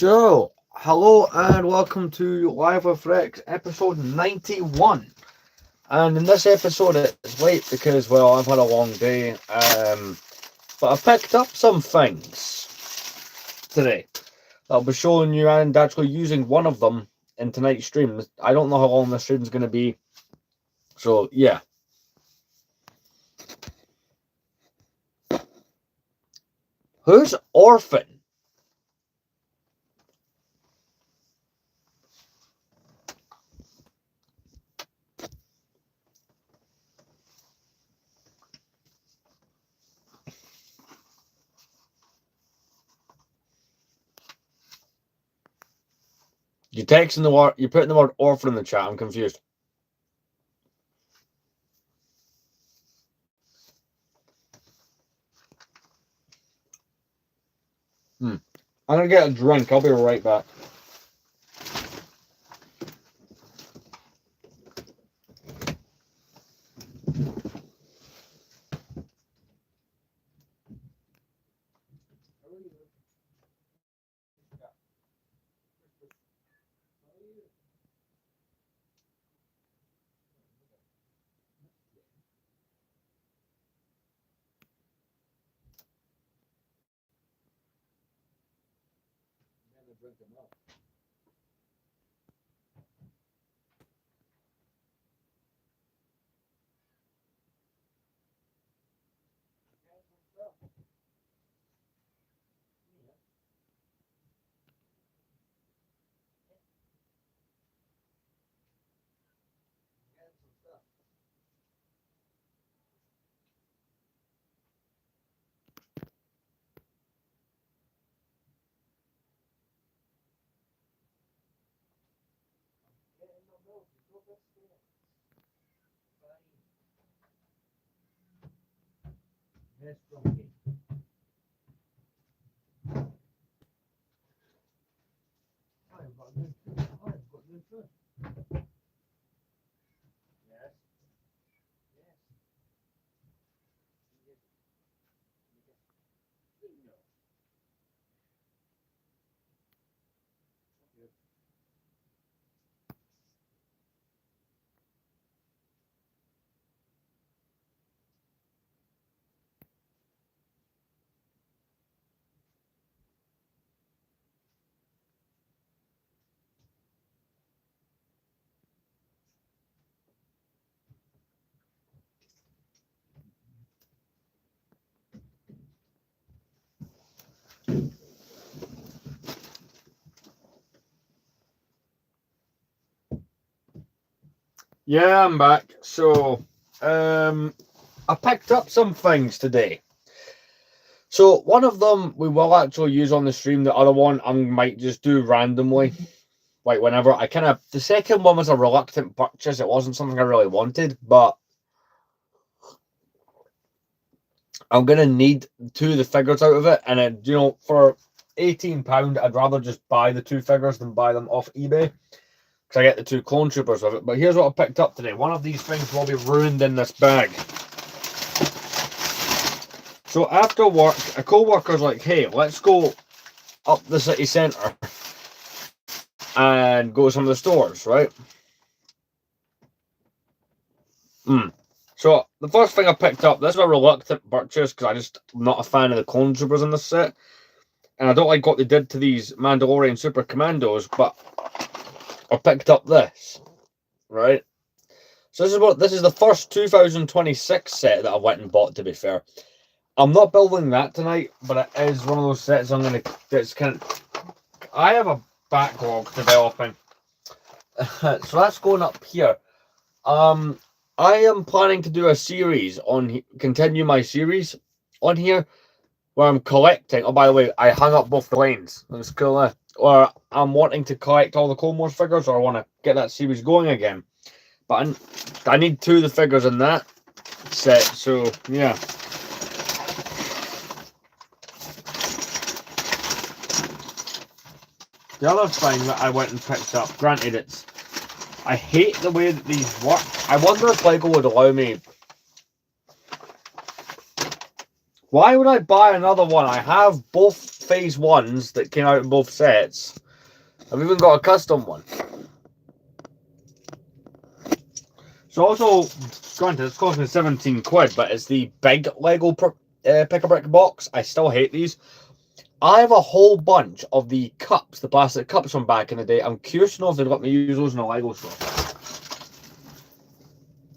So, hello and welcome to Live with Rex, episode 91. And in this episode, it's late because, well, I've had a long day. But I picked up some things today. I'll be showing you and actually using one of them in tonight's stream. I don't know how long this stream's going to be. So, yeah. Who's Orphan? You're texting the word, you're putting the word orphan in the chat. I'm confused. I'm going to get a drink. I'll be right back. Yes, Donkey. I've got new food. I've got new food. Yes. Yes. No. Yeah, I'm back. So, I picked up some things today. So, one of them we will actually use on the stream. The other one I might just do randomly, like whenever. The second one was a reluctant purchase. It wasn't something I really wanted, but I'm gonna need two of the figures out of it, and for £18, I'd rather just buy the two figures than buy them off eBay. Because I get the two clone troopers of it. But here's what I picked up today. One of these things will be ruined in this bag. So after work, a co-worker's like, hey, let's go up the city centre and go to some of the stores, right? So the first thing I picked up, this is a reluctant purchase because I'm not a fan of the clone troopers in this set. And I don't like what they did to these Mandalorian Super Commandos, but I picked up this, right? So this is the first 2026 set that I went and bought, to be fair. I'm not building that tonight, but it is one of those sets I have a backlog developing. So that's going up here. I am planning to do a series continue my series on here where I'm collecting. Oh, by the way, I hung up both the lanes. That's cool. Or I'm wanting to collect all the Clone Wars figures, or I want to get that series going again. But I need two of the figures in that set, so yeah. The other thing that I went and picked up, granted I hate the way that these work. I wonder if LEGO would allow me Why would I buy another one? I have both phase ones that came out in both sets. I've even got a custom one. So also, granted, it's cost me 17 quid, but it's the big Lego Pick-a-Brick box. I still hate these. I have a whole bunch of the cups, the plastic cups from back in the day. I'm curious to know if they'd let me use those in a Lego store.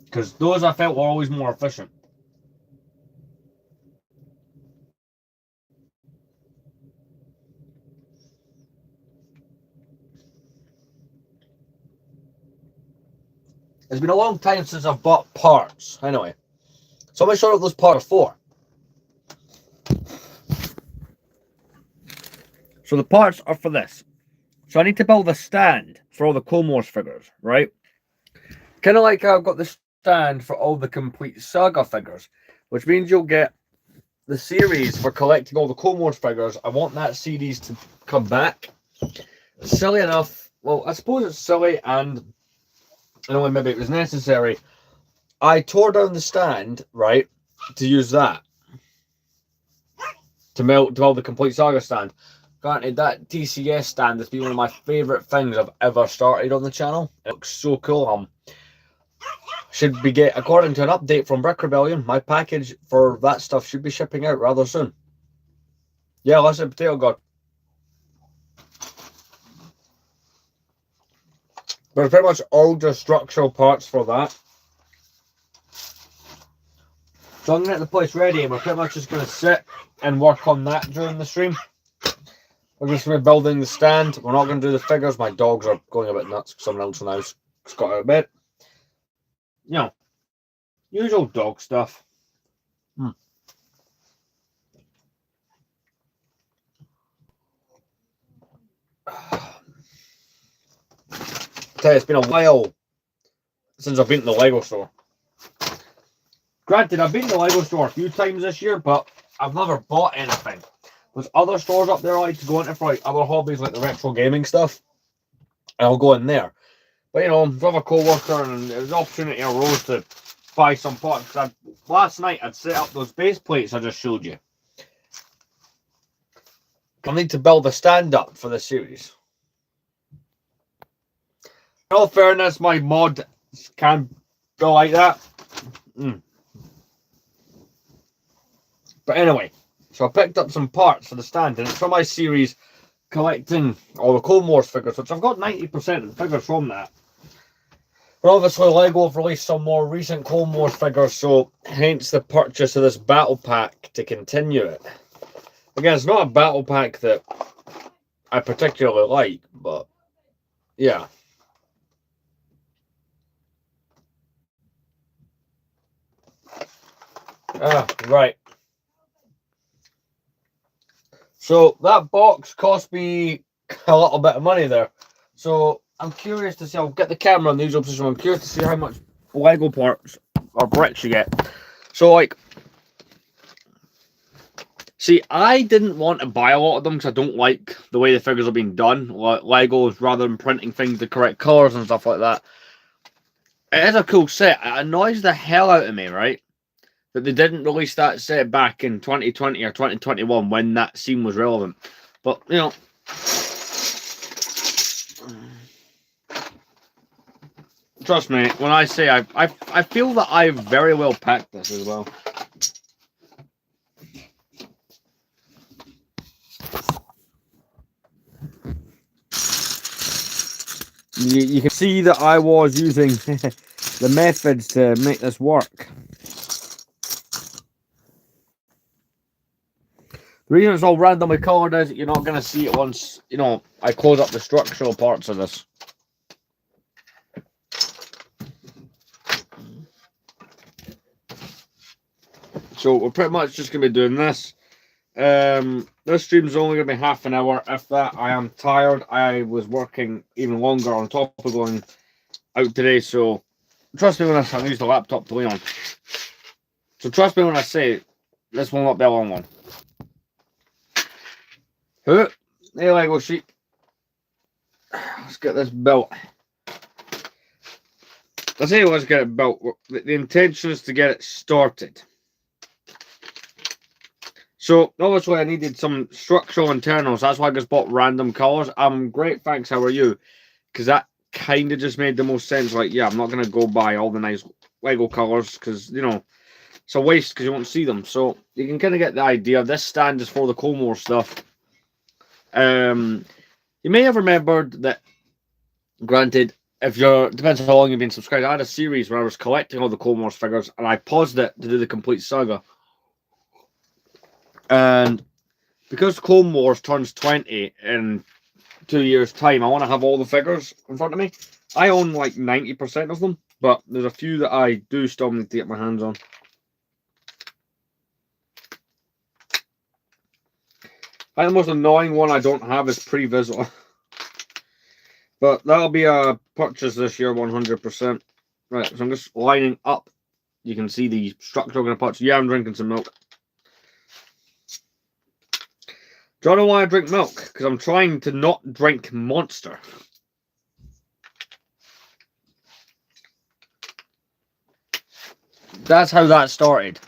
Because those I felt were always more efficient. It's been a long time since I've bought parts. Anyway, so I'm going to show you what those parts are for. So the parts are for this. So I need to build a stand for all the Clone Wars figures, right? Kind of like how I've got the stand for all the complete Saga figures, which means you'll get the series for collecting all the Clone Wars figures. I want that series to come back. Silly enough. Well, I suppose it's silly, and I know maybe it was necessary. I tore down the stand, right, to use that to build the complete Saga stand. Granted, that TCS stand has been one of my favourite things I've ever started on the channel. It looks so cool. Should be according to an update from Brick Rebellion, my package for that stuff should be shipping out rather soon. Yeah, listen, Potato God. But pretty much all the structural parts for that. So I'm going to get the place ready, and we're pretty much just going to sit and work on that during the stream. We're just going to be building the stand. We're not going to do the figures. My dogs are going a bit nuts because someone else in the house has got out of bed. You know, usual dog stuff. Tell you, it's been a while since I've been to the Lego store. Granted, I've been to the Lego store a few times this year, but I've never bought anything. There's other stores up there I like to go into for like other hobbies, like the retro gaming stuff, and I'll go in there. But you know, if I have a co-worker and there's an opportunity arose to buy some parts, last night I'd set up those base plates I just showed you. I need to build a stand up for the series. In all fairness, my mod can go like that. But anyway, so I picked up some parts for the stand, and it's from my series collecting all the Clone Wars figures, which I've got 90% of the figures from that. But obviously LEGO have released some more recent Clone Wars figures, so hence the purchase of this battle pack to continue it. Again, it's not a battle pack that I particularly like, but yeah. Right. So that box cost me a little bit of money there. So I'm curious to see, I'll get the camera in the usual position, I'm curious to see how much Lego parts or bricks you get. So like, see, I didn't want to buy a lot of them because I don't like the way the figures are being done. Like Legos, rather than printing things the correct colours and stuff like that. It is a cool set. It annoys the hell out of me, right? That they didn't release that set back in 2020 or 2021 when that scene was relevant. But, you know, trust me, when I say I feel that I very well packed this as well. You can see that I was using the methods to make this work. The reason it's all randomly coloured is you're not going to see it once, you know, I close up the structural parts of this. So we're pretty much just going to be doing this. This stream's only going to be half an hour. If that, I am tired. I was working even longer on top of going out today. So trust me when I use the laptop to lean on. So trust me when I say this will not be a long one. Hey, Lego sheep. Let's get this built. I'll tell you let's get it built. The intention is to get it started. So obviously I needed some structural internals. That's why I just bought random colors. Great, thanks. How are you? Because that kind of just made the most sense. Like, yeah, I'm not gonna go buy all the nice Lego colors because you know it's a waste because you won't see them. So you can kind of get the idea. This stand is for the Colmore stuff. You may have remembered that. Granted, if you're depends how long you've been subscribed. I had a series where I was collecting all the Clone Wars figures, and I paused it to do the complete saga. And because Clone Wars turns 20 in 2 years' time, I want to have all the figures in front of me. I own like 90% of them, but there's a few that I do still need to get my hands on. I think the most annoying one I don't have is Pre-Visitor. But that'll be a purchase this year, 100%. Right, so I'm just lining up. You can see the structure I'm going to purchase. Yeah, I'm drinking some milk. Do you know why I drink milk? Because I'm trying to not drink Monster. That's how that started.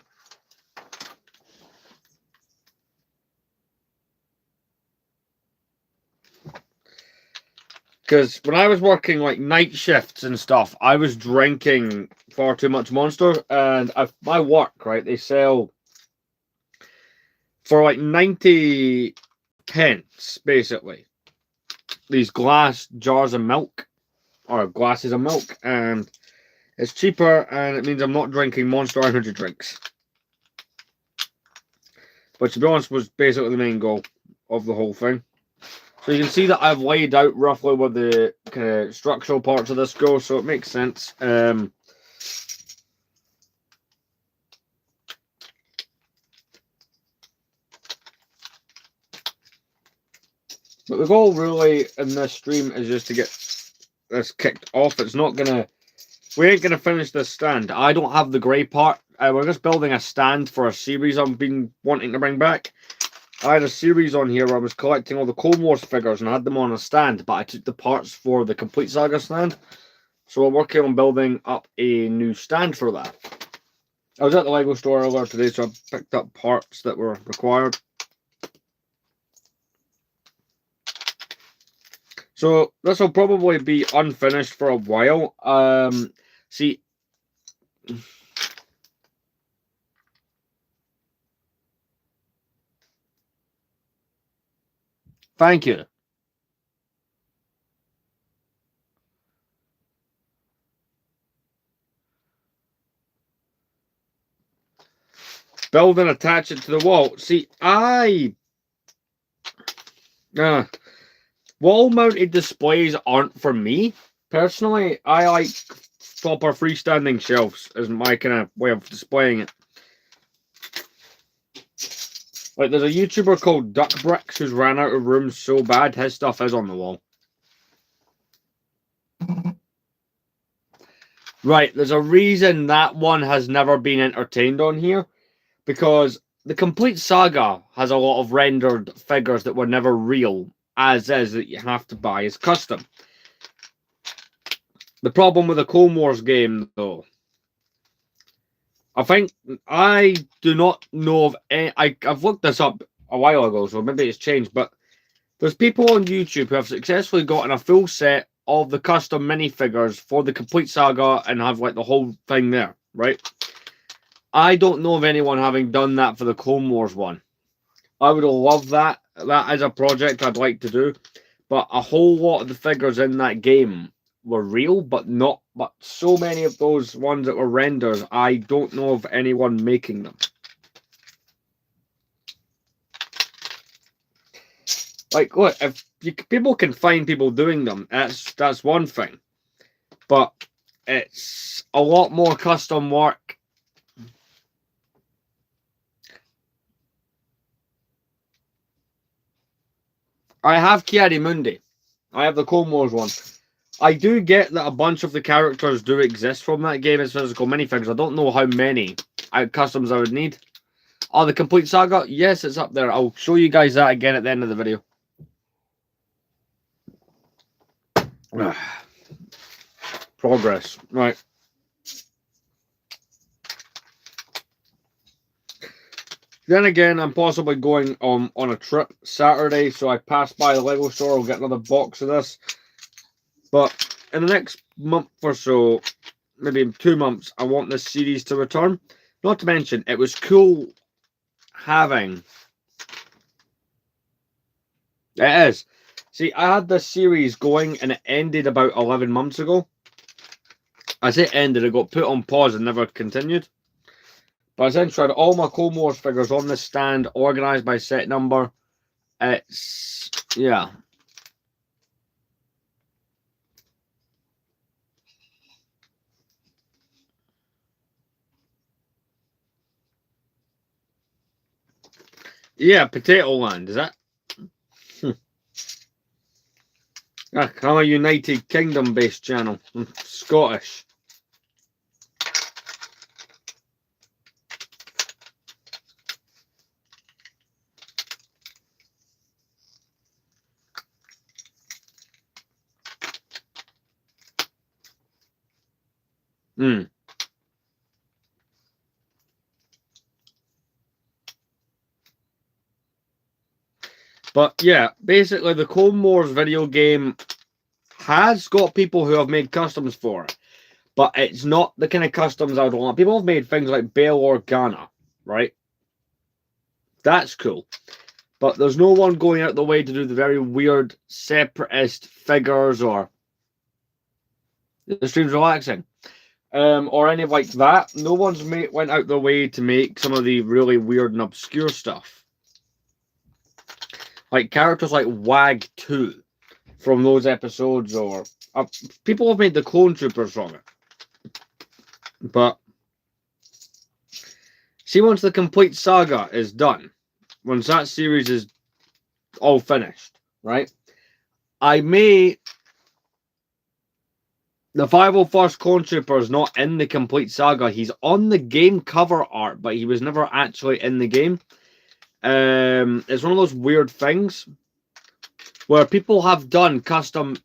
Because when I was working like night shifts and stuff, I was drinking far too much Monster. And my work, right, they sell for like 90 pence, basically, these glass jars of milk, or glasses of milk. And it's cheaper, and it means I'm not drinking Monster energy drinks. But to be honest, was basically the main goal of the whole thing. So you can see that I've laid out roughly where the kind of structural parts of this go, so it makes sense. But the goal really in this stream is just to get this kicked off. It's not gonna... We ain't gonna finish this stand. I don't have the grey part. We're just building a stand for a series I've been wanting to bring back. I had a series on here where I was collecting all the Clone Wars figures and I had them on a stand, but I took the parts for the Complete Saga stand. So we're working on building up a new stand for that. I was at the Lego store earlier today, so I picked up parts that were required. So this will probably be unfinished for a while. See... Thank you. Build and attach it to the wall. See, wall-mounted displays aren't for me. Personally, I like proper freestanding shelves as my kind of way of displaying it. Like, there's a YouTuber called Duck Bricks who's ran out of room so bad, his stuff is on the wall. Right, there's a reason that one has never been entertained on here. Because the Complete Saga has a lot of rendered figures that were never real, as is, that you have to buy as custom. The problem with the Clone Wars game, though, I do not know of any... I've looked this up a while ago, so maybe it's changed, but there's people on YouTube who have successfully gotten a full set of the custom minifigures for the Complete Saga and have like the whole thing there, right? I don't know of anyone having done that for the Clone Wars one. I would love that. That is a project I'd like to do. But a whole lot of the figures in that game were real, but so many of those ones that were renders, I don't know of anyone making them. Like, look, if people can find people doing them, that's one thing. But it's a lot more custom work. I have Ki-Adi-Mundi. I have the Clone Wars one. I do get that a bunch of the characters do exist from that game as physical minifigs. I don't know how many customs I would need. Oh, the Complete Saga? Yes, it's up there. I'll show you guys that again at the end of the video. Progress. Right. Then again, I'm possibly going on a trip Saturday, so I pass by the Lego store. I'll get another box of this. But in the next month or so, maybe 2 months, I want this series to return. Not to mention, it was cool having... It is. See, I had this series going and it ended about 11 months ago. I say ended, it got put on pause and never continued. But essentially, I had all my Clone Wars figures on this stand, organised by set number. It's... yeah. Yeah, Potato Land, is that? I'm a United Kingdom based channel. I'm Scottish. But yeah, basically the Clone Wars video game has got people who have made customs for it. But it's not the kind of customs I would want. People have made things like Bail Organa, right? That's cool. But there's no one going out the way to do the very weird separatist figures or the stream's relaxing. Or any like that. No one's went out their way to make some of the really weird and obscure stuff. Like characters like WAG 2 from those episodes, or people have made the Clone Troopers from it. But see, once the complete saga is done, once that series is all finished, right? I may... the 501st Clone Trooper is not in the complete saga. He's on the game cover art, but he was never actually in the game. It's one of those weird things where people have done custom...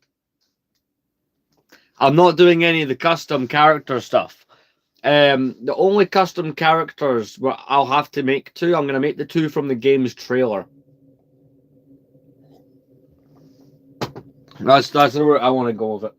I'm not doing any of the custom character stuff. The only custom characters where I'll have to make two, I'm going to make the two from the game's trailer. That's the route I want to go with it.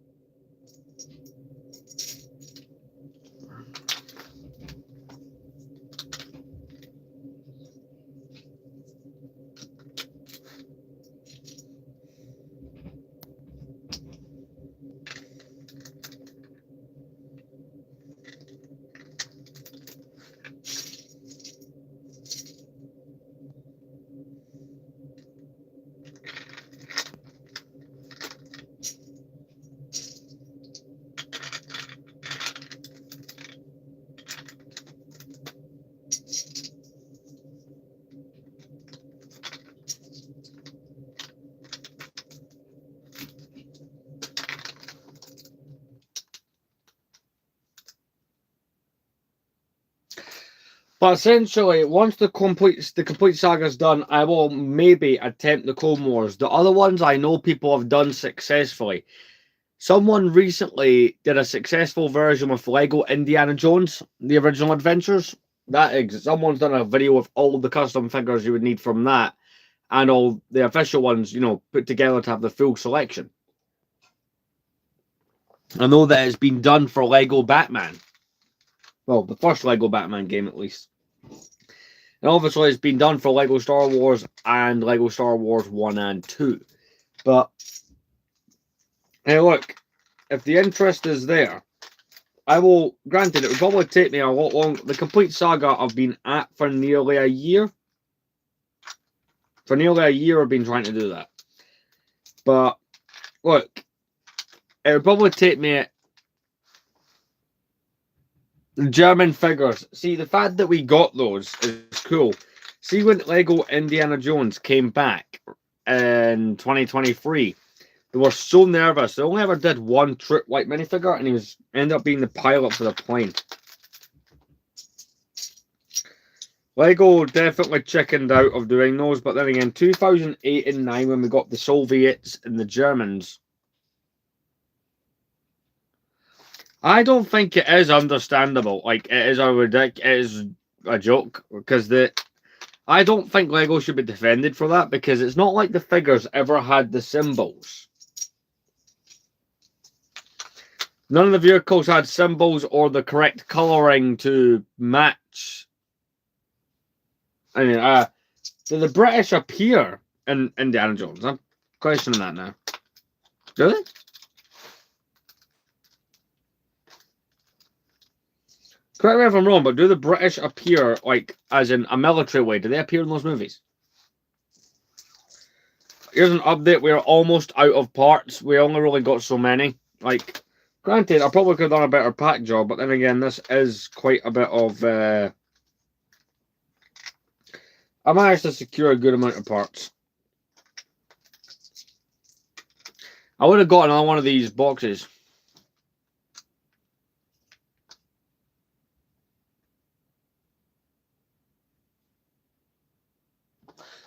But essentially, once the complete saga is done, I will maybe attempt the Clone Wars. The other ones I know people have done successfully. Someone recently did a successful version with Lego Indiana Jones, the original adventures. Someone's done a video with all the custom figures you would need from that, and all the official ones, you know, put together to have the full selection. I know that it's been done for Lego Batman. Well, the first Lego Batman game, at least. And obviously, it's been done for Lego Star Wars and Lego Star Wars 1 and 2. But, hey, look, if the interest is there, I will... granted, it would probably take me a lot long. The complete saga I've been at for nearly a year. For nearly a year, I've been trying to do that. But, look, it would probably take me... German figures. See, the fact that we got those is cool. See, when Lego Indiana Jones came back in 2023, they were so nervous. They only ever did one Trip White minifigure, and he ended up being the pilot for the plane. Lego definitely chickened out of doing those, but then again, 2008 and 9, when we got the Soviets and the Germans, I don't think it is understandable. Like, it is a joke, because I don't think Lego should be defended for that because it's not like the figures ever had the symbols. None of the vehicles had symbols or the correct colouring to match. I mean, do the British appear in Indiana Jones? I'm questioning that now. Do they? Correct me if I'm wrong, but do the British appear, like, as in a military way? Do they appear in those movies? Here's an update. We're almost out of parts. We only really got so many. Like, granted, I probably could have done a better pack job, but then again, this is quite a bit of... I managed to secure a good amount of parts. I would have got another one of these boxes.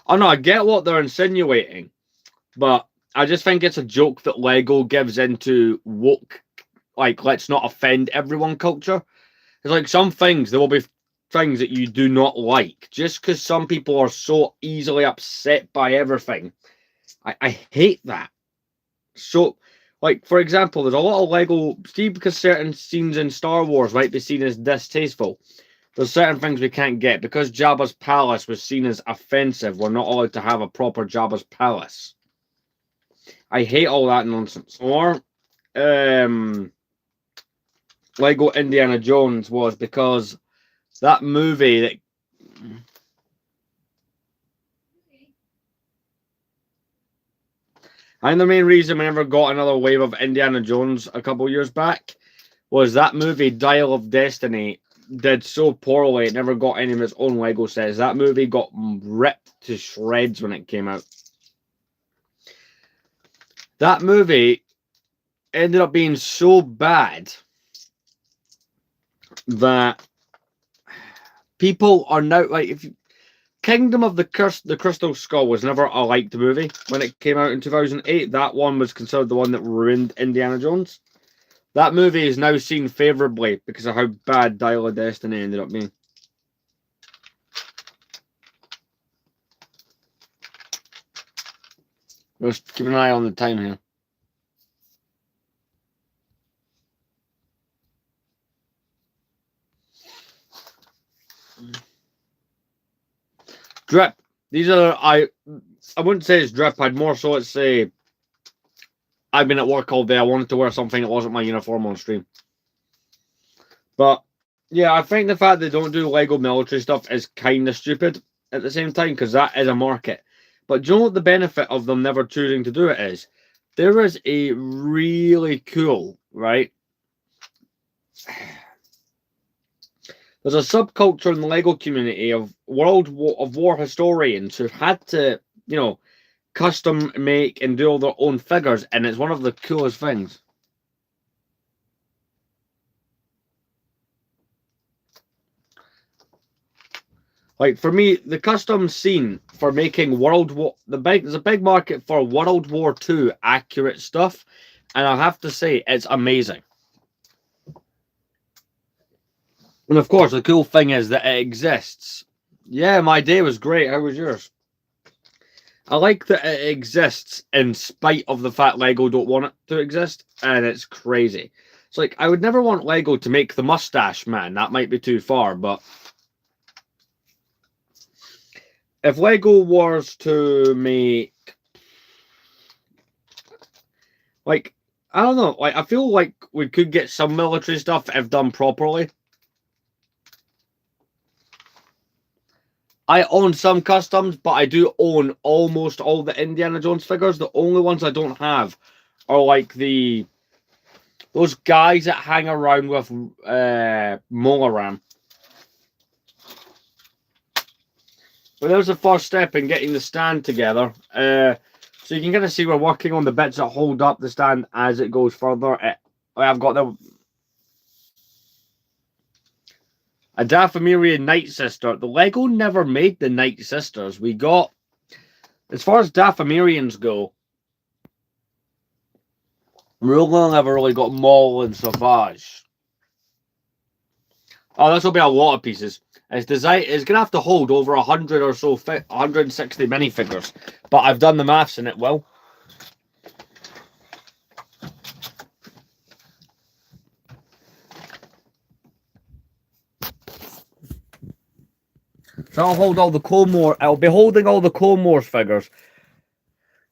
Oh no, I get what they're insinuating, but I just think it's a joke that Lego gives into woke, like, let's not offend everyone culture. It's like some things, there will be things that you do not like. Just because some people are so easily upset by everything. I hate that. So, like, for example, there's a lot of Lego, see, because certain scenes in Star Wars might be seen as distasteful. There's certain things we can't get. Because Jabba's palace was seen as offensive, we're not allowed to have a proper Jabba's palace. I hate all that nonsense. Or, Lego Indiana Jones was because that movie that... And the main reason we never got another wave of Indiana Jones a couple years back was that movie, Dial of Destiny, did so poorly it never got any of its own Lego sets. That movie got ripped to shreds when it came out. That movie ended up being so bad that people are now like, if you, Kingdom of the Crystal Skull was never a liked movie when it came out in 2008. That one was considered the one that ruined Indiana Jones. That movie is now seen favourably because of how bad Dial of Destiny ended up being. Just keep an eye on the time here. Drip. These are, I wouldn't say it's drip. I'd more so say I've been at work all day. I wanted to wear something that wasn't my uniform on stream. But yeah, I think the fact they don't do Lego military stuff is kind of stupid at the same time because that is a market. But do you know what the benefit of them never choosing to do it is? There is a really cool, right? There's a subculture in the Lego community of World War historians who've had to, you know, custom make and do all their own figures, and it's one of the coolest things. Like, for me, the custom scene for making there's a big market for World War II accurate stuff, and I have to say, it's amazing. And of course, the cool thing is that it exists. Yeah, my day was great. How was yours? I like that it exists in spite of the fact Lego don't want it to exist, and it's crazy. It's like, I would never want Lego to make the Mustache Man. That might be too far, but if Lego was to make, like, I don't know, like, I feel like we could get some military stuff if done properly. I own some customs, but I do own almost all the Indiana Jones figures. The only ones I don't have are like those guys that hang around with Mola Ram. But there's the first step in getting the stand together. So you can kind of see we're working on the bits that hold up the stand as it goes further. I've got a Dathomirian Night Sister. The Lego never made the Night Sisters. We got, as far as Dathomirians go, we only never really got Maul and Savage. Oh, this will be a lot of pieces. It's design. It's gonna have to hold over 100 or so, 160 minifigures. But I've done the maths and it will. So I'll hold all the Clone Wars. I'll be holding all the Clone Wars figures.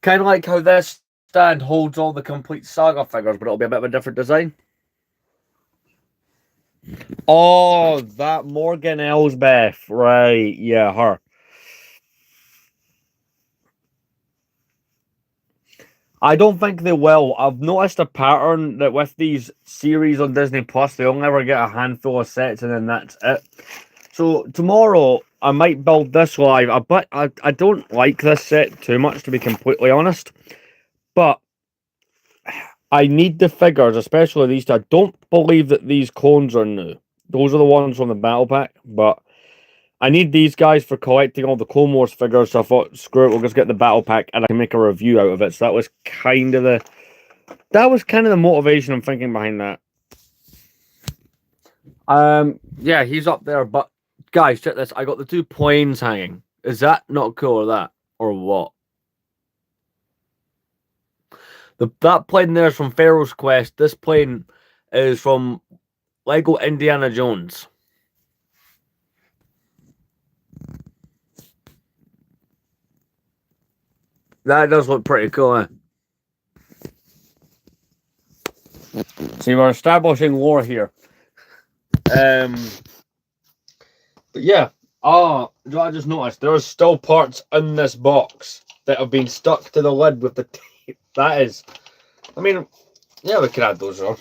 Kind of like how this stand holds all the complete Saga figures, but it'll be a bit of a different design. Oh, that Morgan Elsbeth. Right, yeah, her. I don't think they will. I've noticed a pattern that with these series on Disney Plus, they only ever get a handful of sets and then that's it. So tomorrow I might build this live. I don't like this set too much, to be completely honest. But I need the figures, especially these two. I don't believe that these clones are new. Those are the ones from the battle pack, but I need these guys for collecting all the Clone Wars figures. So I thought, screw it, we'll just get the battle pack and I can make a review out of it. So that was kind of the motivation I'm thinking behind that. Yeah, he's up there, but guys, check this. I got the two planes hanging. Is that not cool or that? Or what? That plane there is from Pharaoh's Quest. This plane is from Lego Indiana Jones. That does look pretty cool, eh? See, we're establishing lore here. But yeah. Oh, I just noticed there's still parts in this box that have been stuck to the lid with the tape. That is, I mean, yeah, we can add those on.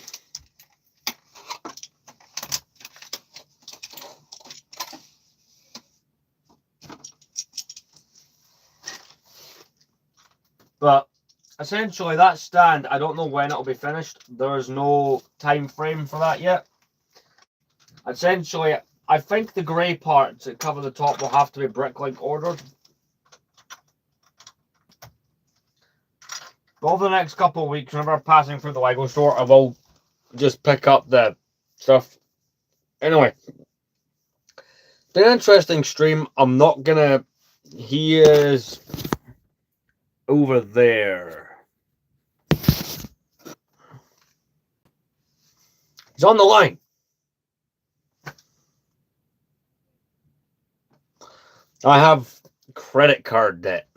But essentially, that stand, I don't know when it'll be finished. There's no time frame for that yet. Essentially, I think the grey parts that cover the top will have to be Bricklink ordered. But over the next couple of weeks, whenever I'm passing through the Lego store, I will just pick up the stuff. Anyway, been an interesting stream. I'm not gonna. He is over there. He's on the line. I have credit card debt.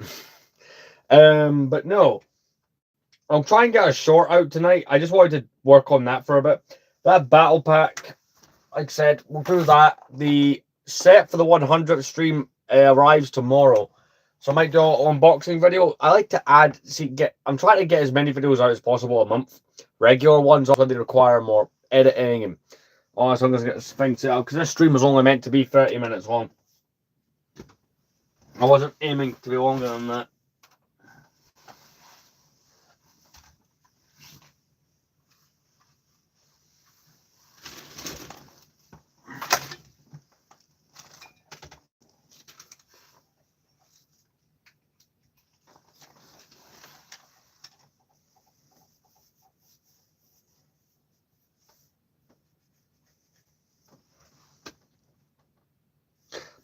But no. I'll try and get a short out tonight. I just wanted to work on that for a bit. That battle pack, like I said, we'll do that. The set for the 100th stream arrives tomorrow. So I might do an unboxing video. I like to add, I'm trying to get as many videos out as possible a month. Regular ones, also they require more editing and all that. So I'm going to get things set up because this stream was only meant to be 30 minutes long. I wasn't aiming to be longer than that.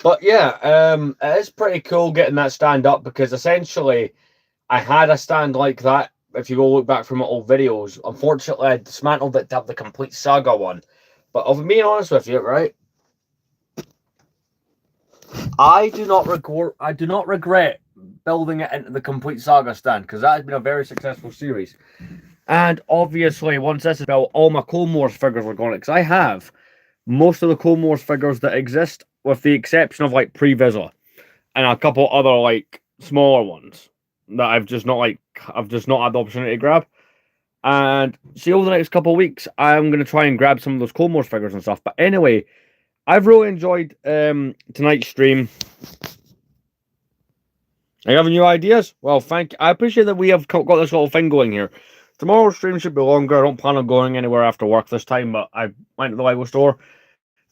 But yeah, it is pretty cool getting that stand up because essentially I had a stand like that. If you go look back from my old videos, unfortunately I dismantled it to have the complete Saga one. But if I'm being honest with you, right? I do not regret building it into the complete Saga stand because that has been a very successful series. And obviously, once this is built, all my Clone Wars figures are going because I have most of the Clone Wars figures that exist, with the exception of like Pre-Vizsla and a couple other like smaller ones that I've just not had the opportunity to grab. And see, over the next couple of weeks, I'm going to try and grab some of those Clone Wars figures and stuff. But anyway, I've really enjoyed tonight's stream. Are you having new ideas? Well, thank you. I appreciate that we have got this little thing going here. Tomorrow's stream should be longer. I don't plan on going anywhere after work this time, but I went to the Lego store.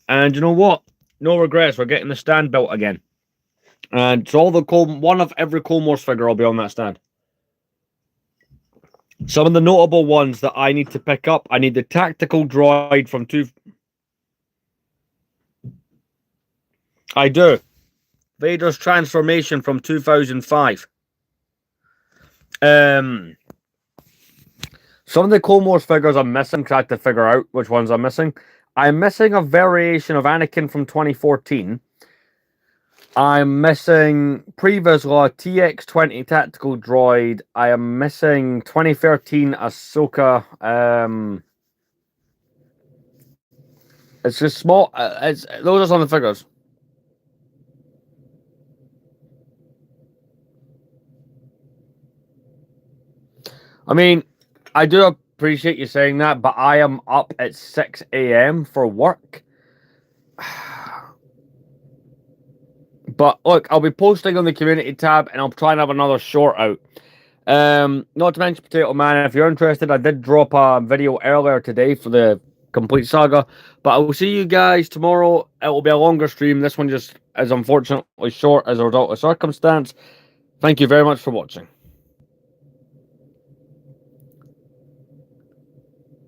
And you know what? No regrets. We're getting the stand built again. And so one of every Clone Wars figure will be on that stand. Some of the notable ones that I need to pick up. I need the tactical droid from I do. Vader's transformation from 2005. Some of the Clone Wars figures I'm missing, because I had to figure out which ones I'm missing. I'm missing a variation of Anakin from 2014. I'm missing Previous Law TX-20 Tactical Droid. I am missing 2013 Ahsoka. It's just small. Those are some of the figures. I mean, I do appreciate you saying that, but I am up at 6 a.m. for work. But look, I'll be posting on the community tab, and I'll try and have another short out. Not to mention Potato Man, if you're interested, I did drop a video earlier today for the complete saga. But I will see you guys tomorrow. It will be a longer stream. This one just is unfortunately short as a result of circumstance. Thank you very much for watching.